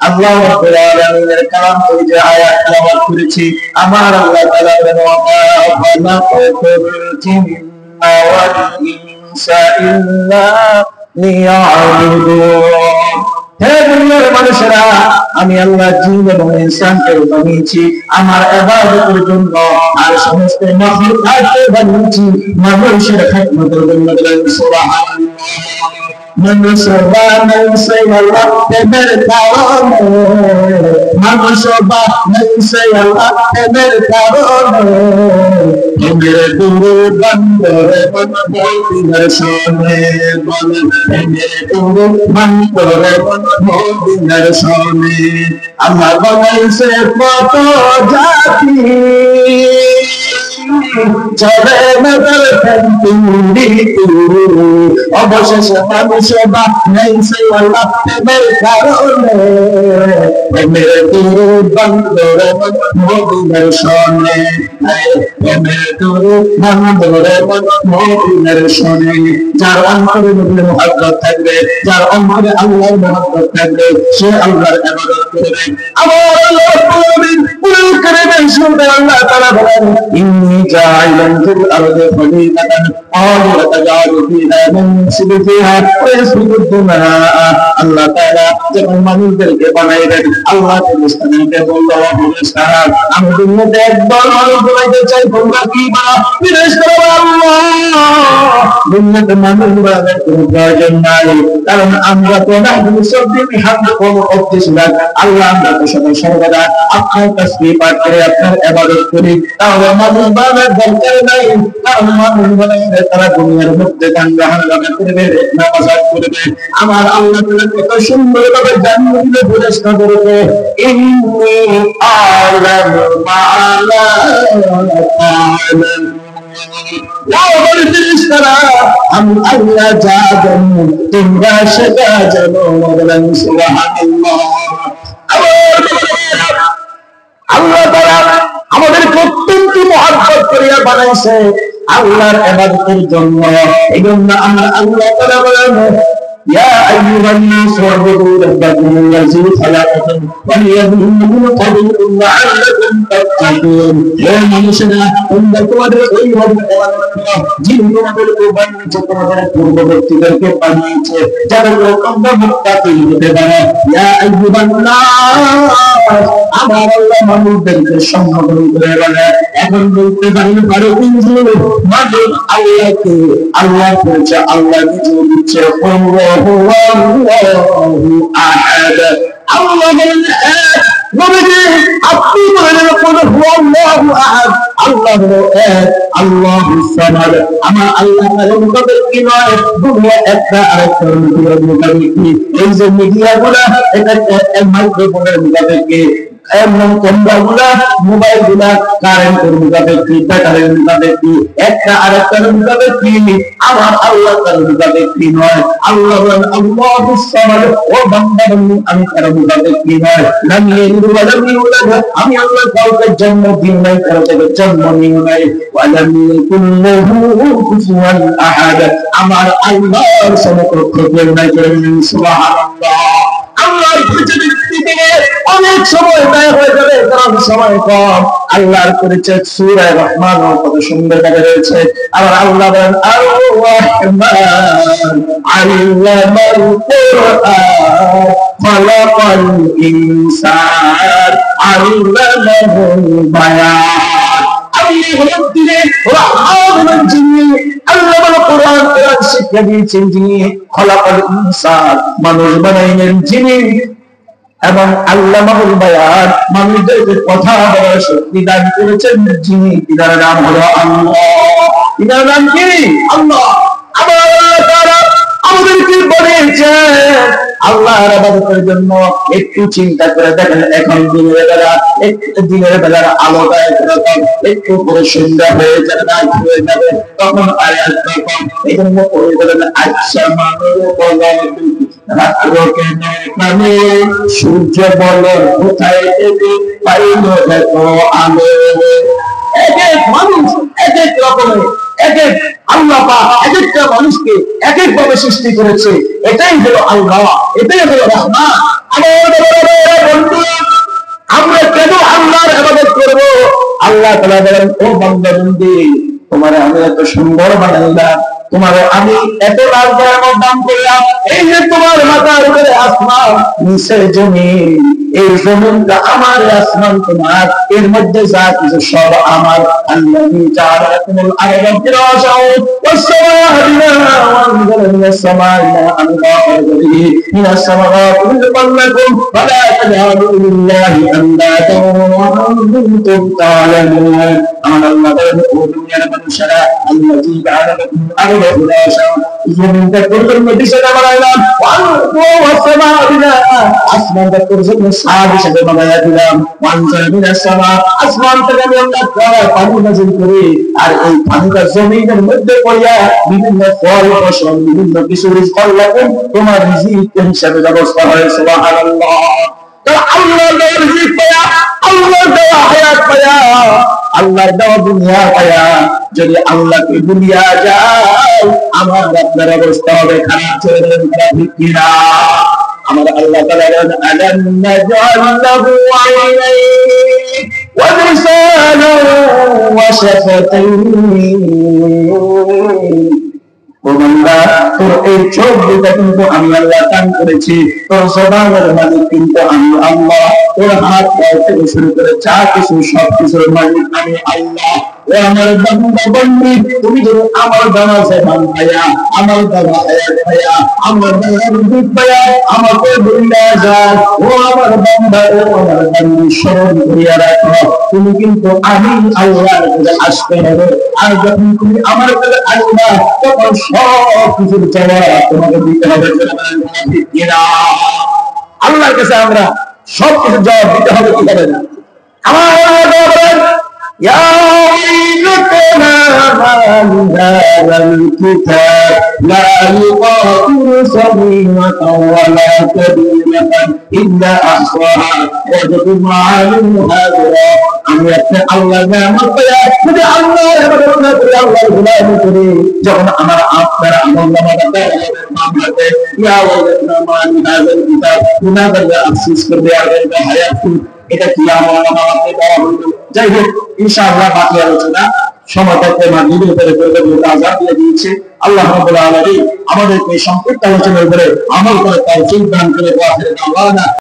আল্লাহ রাব্বুল আলামিনের কালাম থেকে যে আয়াত তেলাওয়াত করেছি, আমার আল্লাহ তাআলা বলেন ওয়া মা খালাকাতুল জিন্না ওয়াল ইনসা ইল্লা লিয়াবুদুন। হে দুনিয়ার মানুষেরা, আমি আল্লাহ জিন এবং ইনসানকে বানিয়েছি আমার ইবাদতের জন্য, আর সমস্ত মাখলুকাতকে বানিয়েছি মানুষের খিদমতের জন্য। সুবহানাল্লাহ। মানুষ বানাইছে আল্লাহ প্রেমের কারণে, মানুষ বানাইছে আল্লাহ প্রেমের কারণে, প্রেমের গুরু বন্দরে মদিনার শোনে, বলে প্রেমের গুরু বন্দরে মদিনার শোনে। আল্লাহ বানাইছে কত জাতি, চলে নজর ফেন্তুরি তুরু, অবশেষে মানুষ বানাইছে আল্লাহ প্রেমের কারণে, প্রেমের গুরু বন্দরে মদিনার শোনে, প্রেমের গুরু বন্দরে মদিনার শোনে। যার অন্তরে নবীর মুহাব্বত থাকবে, যার অন্তরে আল্লাহর মুহাব্বত থাকবে, সে আল্লাহর ইবাদত করবে। আমার আল্লাহ বলেন কুল কারিমের শুনতে আল্লাহ তাআলা বলেন ইন্নী জাইলুন ফিল আরদি খলিফাতান ক্বালু আতাজালু ফিহা মান ইউফসিদু ফিহা ওয়া ইয়াসফিকু দিমা। আল্লাহ তাআলা যখন মানুষদেরকে বানাইলেন, আল্লাহ ফেরেশতাদেরকে বলল, ফেরেশতারা আমি দুনিয়াতে একদল মানুষ বানাইতে চাই, তোমরা কি বানাও? ফেরেশতারা আল্লাহ দুনিয়াতে মানুষ বানানোর কোনো প্রয়োজন নাই, কারণ আমরা তো না মুসলিম হামদ কম করতেছিলাম। আল্লাহ আমরা তো সদা সর্বদা আপনার তাসবিহ পাঠ করে আপনার ইবাদত করি, তাহলে মানুষ বানানোর দরকার নাই। কারণ মানুষ বানাইলে তারা দুনিয়ার মধ্যে দাঙ্গা হাঙ্গামা করবে, নামাজ করবে। আমার আল্লাহ কত সুন্দর ভাবে জানিয়ে দিলে ফেরেশতা করবে ইন্নী আ'লামু মা লা তা'লামুন। আমি আল্লাহ যা জানি তোমরা সেটা জানো। বলেন সুবহানাল্লাহ। আল্লাহ তাআলা আমাদের প্রত্যেককে মহব্বত করিয়া বানাইছে আল্লাহর ইবাদতের জন্য। এজন্য আমার আল্লাহ তাআলা বলেন ইয়া আইয়ুহান নাস উ'বুদু রাব্বাকুম আল্লাযী খালাকাকুম ওয়াল ইয়াযিদুকুম ফাদলুকুম লাআল্লাকুম তাত্তাকুন। হে মানুষেরা, তোমরা তোমাদের ওই রবের ইবাদত করো যিনি তোমাদেরকে বানিয়েছে, তোমাদের পূর্ববর্তীদেরকে বানিয়েছে, যাদের তোমরা মুত্তাকি হতে পারো। ইয়া আইয়ুহান নাস, আমার আল্লাহ মানুষদেরকে সম্বোধন করে বলে, এখন বলতে পারো কিন্তু মানুষ আল্লাহকে আল্লাহ করেছে, আল্লাহ নিজে দিচ্ছে আহাদ। আল্লাহ বলেন এক, নবীজি আপনি বলেন আল্লাহু আহাদ, আল্লাহ হলো এক, আল্লাহুস সামাদ। আমার আল্লাহ তাআলা মুতাবিক কি নয়, দুনিয়া একটা আরেকটার মুতাবিক কি। এই যে মিডিয়াগুলো, এটা মাইক্রোফোনের মুতাবিক কি, এবং ক্যামেরাগুলা, মোবাইলগুলা কারেন্টের মুতাবিক কি, ব্যাটারির মুতাবিক কি, একটা আরেকটার মুতাবিক কি। আমার আল্লাহ তার মুতাবিক কি নয়। আল্লাহ বলেন আল্লাহুস সামাদ, ও বান্দা বন্ধু আমি তার মুতাবিক কি নয়। লাম ইয়ালিদ ওয়া লাম ইউলাদ, আমি আল্লাহ কাউকে জন্ম দিই নাই, কাউকে জন্ম নিই নাই। ওয়া লাম ইয়াকুল লাহু কুফুয়ান আহাদ, আমার আল্লাহর সমকক্ষ কেউ নাই। সুবহানাল্লাহ। আল্লাহর পরিচয় অনেক সময় ব্যয় হয়ে যাবে, কারণ সময় কম। আল্লাহর পরিচয় সূরা রহমান কত সুন্দর ভাবে রয়েছে। আবার আল্লাহ বলেন আর-রহমান আল্লামাল কুরআন খালাকাল ইনসান আল্লামাহুল বায়ান। আল্লাহ হলেন তিনি রহমান হলেন যিনি আল্লাহ কোরআন শিক্ষা দিয়েছেন, যিনি খালাকাল ইনসান মানুষ বানাইলেন যিনি, এবং আল্লামাহুল বায়ান মানুষদেরকে কথা বলার শক্তি দান করেছেন যিনি। ইনার নাম হলো আল্লাহ। ইনার নাম কি? আল্লাহ। আবার আল্লাহ তাআলা আমাদেরকে বলেছেন আল্লাহর ইবাদতের জন্য একটু চিন্তা করে দেখেন, এখন দিনের বেলার আলোটা একরকম, একটু পরে সন্ধ্যা হয়ে যাবে, রাত হয়ে যাবে, তখন আয়াত তখন এই জন্য পড়ে যাবেন আচ্ছা মানুষ বলে রাত্র কেন কানে, সূর্য বলে কোথায় থেকে পাইল এত আলো। এক এক মানুষ এক এক রকমের, এক এক আল্লাহ পাক এক একটা মানুষকে এক এক ভাবে সৃষ্টি করেছে। এটাই হলো আল্লাহ, এটাই হলো রহমান। আল্লাহ তাআলা বলেন, ও বান্দা বন্দি, তোমার আমি এত সুন্দর বানাইলাম, তোমার আমি এত রাজধানী দান করলাম, এই যে তোমার মাথার উপরে আসমান, নিচে জমিন, এই জমিনটা আমার, আসমান তোমার, এর মধ্যে যা কিছু সব আমার। আল্লাহু তাআলা কুমুল আরদা ফিরাশাও ওয়াস সামাআ বিনা ওয়ানজালা মিনাস সামাই মাআন ফাখরাজা মিনাস সামাওয়াতি রিজকাল্লাকুম ওয়ালা তাজআলু লিল্লাহি আন্দাদান ওয়া আনতুম তা'লামুন। আল্লাহ বলেন, ও দুনিয়ার মানুষেরা, আল্লাহু তাআলা কুমুল আরদা ফিরাশাও, জমিনটা তোর জন্য বিছানা বানাইলাম, ওয়াস সামাআ বিনা, আসমানটা তোর জন্য ছাদ হিসেবে বানাইয়া দিলাম, ওয়ানজালা মিনাস সামা, আসমান থেকে আমি আল্লাহ তাআলা পানি নাযিল করি, আর এই পানিটা জমিনের মধ্যে পড়িয়া বিভিন্ন ফল ফসল, বিভিন্ন কিছু রিজক লাগুন, তোমার রিজিক হিসেবে ব্যবস্থা হয়। সুবহানাল্লাহ। তো আল্লাহর দেওয়া রিজিক পায়া, আল্লাহর দেওয়া হায়াত পায়া, আল্লাহর দেওয়া দুনিয়া পায়া যদি আল্লাহকে ভুলিয়া যায়, আমার আপনার অবস্থা হবে খারাপ। ছেড়ে ঠিক কিনা? আমার আল্লাহ তাআলা বলেন, আলাম নাজআল লাহু আইনাইন ওয়া লিসানান ওয়া শাফাতাইন। ও বান্দা, তোর এই চোখ দুটো কিন্তু আমি আল্লাহ দান করেছি, তোর জবানের মালিক কিন্তু আমি আল্লাহ, তোর হাত পা থেকে শুরু করে যা কিছু সব কিছুর মালিক আমি আল্লাহ। ও আমার বান্দা বন্দি, তুমি যদি আমার দেওয়া জবান পায়া, আমার দেওয়া হায়াত পায়া, আমার দেওয়া রূপ পায়া আমাকে ভুলিয়া যাও, ও আমার বান্দা, ও আমার বান্দি, স্মরণ করিয়া রাখো, তুমি কিন্তু আমি আল্লাহর কাছে আসতে হবে। আর যখন তুমি আমার কাছে আসবা, তখন সব কিছুর জবাব তোমাকে দিতে হবে। আল্লাহর কাছে আমরা সব কিছু জবাব দিতে হবে, কি হবে না? আমার বলেন, ইয়া আইয়ুহাল্লাযীনা আমানু হাযাল কিতাব লা ইউগাদিরু সাগীরাতান ওয়া লা কাবীরাতান ইল্লা আহসাহা ওয়াজাদু মা আমিলু হাযিরা। আমি আপনি আল্লাহর নিয়ামত পাইয়া যদি আল্লাহর ইবাদত না করি, আল্লাহর গোলামি করি, যখন আমার আপনারা আমলনামাটা মামলাতে ইয়া ওয়াজাদনা মা আমিলু হাযিল কিতাব, গুনাহ করলে আফসোস করবে, আর এটা হায়াত, এটা কি আমলনামাতে দেওয়া হলো। যাই হোক, ইনশাআল্লাহ বাকি আলোচনা সময় থাকতে মাগরিবের উপরে করবে বলে আযান দিয়ে দিয়েছে। আল্লাহ রাব্বুল আলামিন আমাদেরকে সম্পূর্ণ আলোচনার উপরে আমল করে তৌফিক দান করে।